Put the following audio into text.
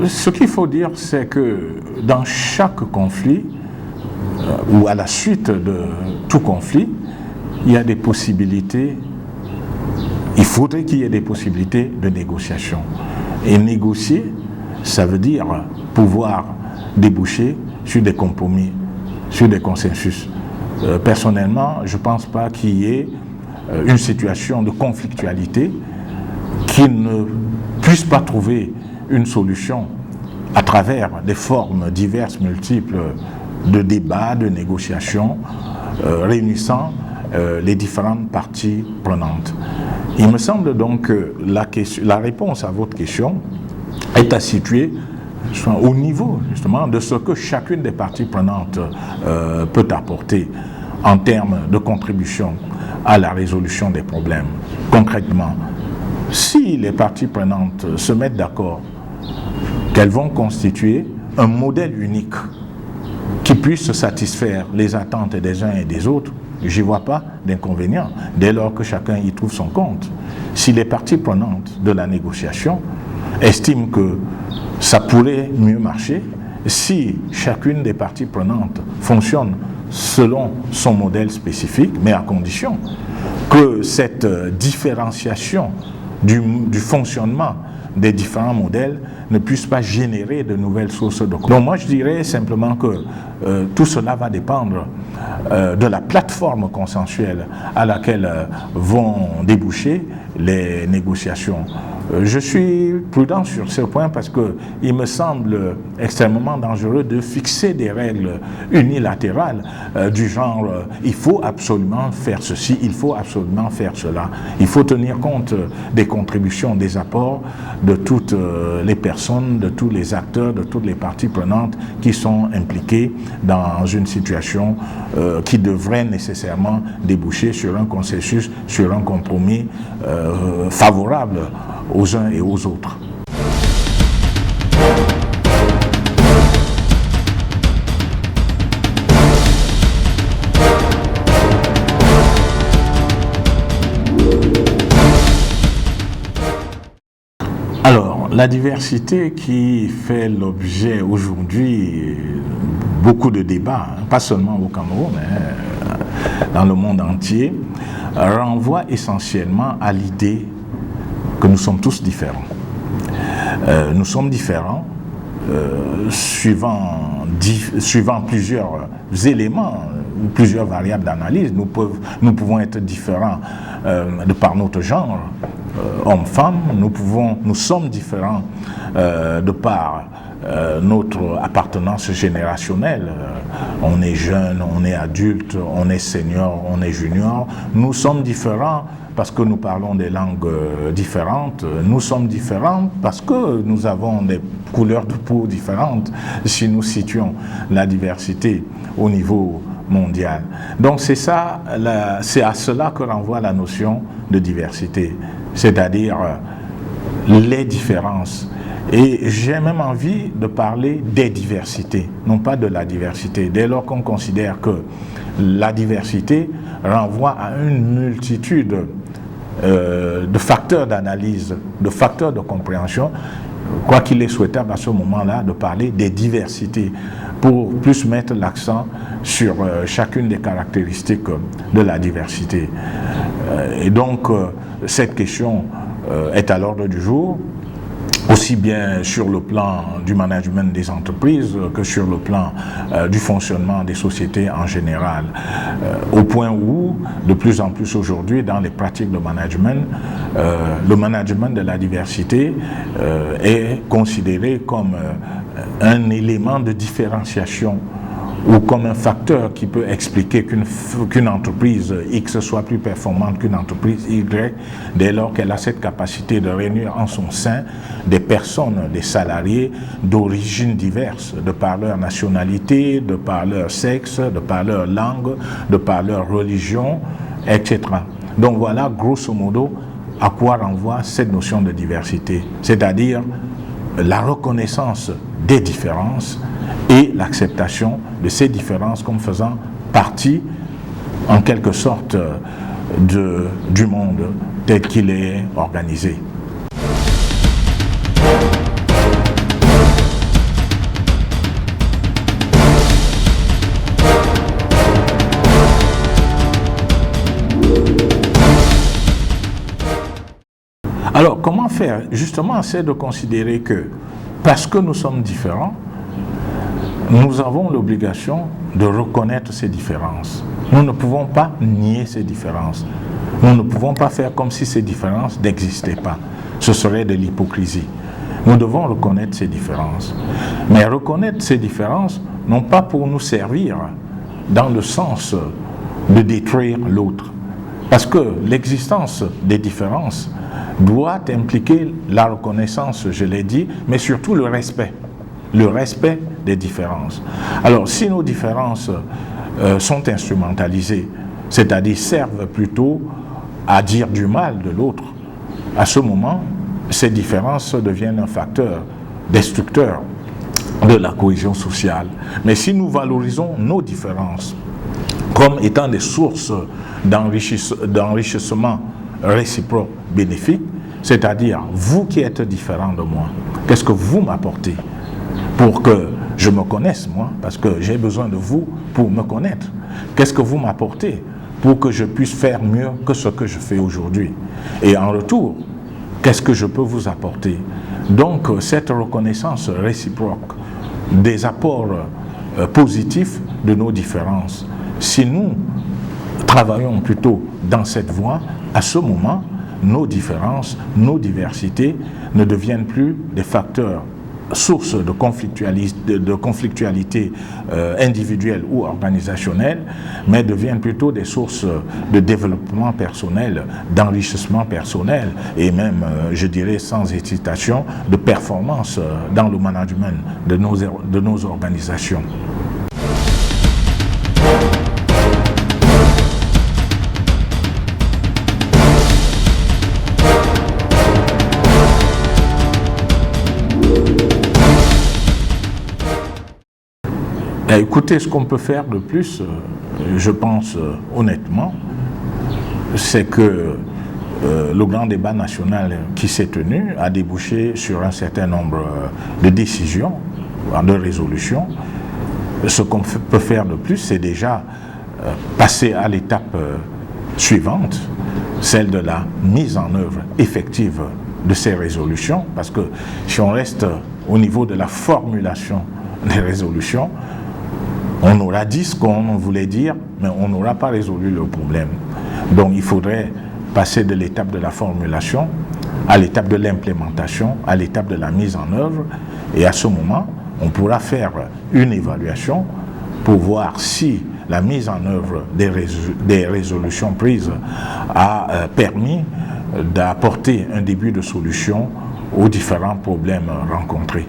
ce qu'il faut dire, c'est que dans chaque conflit, ou à la suite de tout conflit, il y a des possibilités, il faudrait qu'il y ait des possibilités de négociation. Et négocier, ça veut dire pouvoir déboucher sur des compromis, sur des consensus. Personnellement, je ne pense pas qu'il y ait une situation de conflictualité qui ne puisse pas trouver une solution à travers des formes diverses, multiples de débats, de négociations, réunissant les différentes parties prenantes. Il me semble donc que la réponse à votre question est à situer au niveau justement de ce que chacune des parties prenantes peut apporter en termes de contribution à la résolution des problèmes. Concrètement, si les parties prenantes se mettent d'accord qu'elles vont constituer un modèle unique qui puisse satisfaire les attentes des uns et des autres, je n'y vois pas d'inconvénient, dès lors que chacun y trouve son compte. Si les parties prenantes de la négociation estiment que ça pourrait mieux marcher, si chacune des parties prenantes fonctionne selon son modèle spécifique, mais à condition que cette différenciation du fonctionnement des différents modèles ne puisse pas générer de nouvelles sources de conflit. Donc moi je dirais simplement que tout cela va dépendre de la plateforme consensuelle à laquelle vont déboucher les négociations. Je suis prudent sur ce point parce qu'il me semble extrêmement dangereux de fixer des règles unilatérales du genre il faut absolument faire ceci, il faut absolument faire cela. Il faut tenir compte des contributions, des apports de toutes les personnes, de tous les acteurs, de toutes les parties prenantes qui sont impliquées dans une situation qui devrait nécessairement déboucher sur un consensus, sur un compromis favorable aux uns et aux autres. Alors, la diversité qui fait l'objet aujourd'hui beaucoup de débats, pas seulement au Cameroun, mais dans le monde entier, renvoie essentiellement à l'idée que nous sommes tous différents. Nous sommes différents suivant plusieurs éléments, plusieurs variables d'analyse. Nous pouvons être différents de par notre genre, homme-femme. Nous sommes différents de par notre appartenance générationnelle. On est jeune, on est adulte, on est senior, on est junior. Nous sommes différents parce que nous parlons des langues différentes. Nous sommes différents parce que nous avons des couleurs de peau différentes si nous situons la diversité au niveau mondial. Donc c'est à cela que renvoie la notion de diversité, c'est-à-dire les différences. Et j'ai même envie de parler des diversités, non pas de la diversité, dès lors qu'on considère que la diversité renvoie à une multitude de facteurs d'analyse, de facteurs de compréhension, quoi qu'il est souhaitable à ce moment-là de parler des diversités pour plus mettre l'accent sur chacune des caractéristiques de la diversité. Et donc, cette question est à l'ordre du jour, aussi bien sur le plan du management des entreprises que sur le plan du fonctionnement des sociétés en général. Au point où, de plus en plus aujourd'hui, dans les pratiques de management, le management de la diversité est considéré comme un élément de différenciation ou comme un facteur qui peut expliquer qu'une entreprise X soit plus performante qu'une entreprise Y, dès lors qu'elle a cette capacité de réunir en son sein des personnes, des salariés d'origines diverses, de par leur nationalité, de par leur sexe, de par leur langue, de par leur religion, etc. Donc voilà, grosso modo, à quoi renvoie cette notion de diversité, c'est-à-dire la reconnaissance des différences et l'acceptation de ces différences comme faisant partie, en quelque sorte, du monde tel qu'il est organisé. faire, justement, c'est de considérer que, parce que nous sommes différents, nous avons l'obligation de reconnaître ces différences. Nous ne pouvons pas nier ces différences. Nous ne pouvons pas faire comme si ces différences n'existaient pas. Ce serait de l'hypocrisie. Nous devons reconnaître ces différences. Mais reconnaître ces différences, non pas pour nous servir dans le sens de détruire l'autre. Parce que l'existence des différences doit impliquer la reconnaissance, je l'ai dit, mais surtout le respect des différences. Alors, si nos différences sont instrumentalisées, c'est-à-dire servent plutôt à dire du mal de l'autre, à ce moment, ces différences deviennent un facteur destructeur de la cohésion sociale. Mais si nous valorisons nos différences comme étant des sources d'enrichissement réciproque bénéfique, c'est-à-dire vous qui êtes différent de moi, qu'est-ce que vous m'apportez pour que je me connaisse moi, parce que j'ai besoin de vous pour me connaître. Qu'est-ce que vous m'apportez pour que je puisse faire mieux que ce que je fais aujourd'hui? Et en retour, qu'est-ce que je peux vous apporter? Donc cette reconnaissance réciproque des apports positifs de nos différences, si nous travaillons plutôt dans cette voie, à ce moment, nos différences, nos diversités ne deviennent plus des facteurs sources de conflictualité individuelle ou organisationnelle, mais deviennent plutôt des sources de développement personnel, d'enrichissement personnel et même, je dirais sans hésitation, de performance dans le management de nos organisations. Écoutez, ce qu'on peut faire de plus, je pense honnêtement, c'est que le grand débat national qui s'est tenu a débouché sur un certain nombre de décisions, de résolutions. Ce qu'on peut faire de plus, c'est déjà passer à l'étape suivante, celle de la mise en œuvre effective de ces résolutions, parce que si on reste au niveau de la formulation des résolutions, on aura dit ce qu'on voulait dire, mais on n'aura pas résolu le problème. Donc il faudrait passer de l'étape de la formulation à l'étape de l'implémentation, à l'étape de la mise en œuvre, et à ce moment, on pourra faire une évaluation pour voir si la mise en œuvre des résolutions prises a permis d'apporter un début de solution aux différents problèmes rencontrés.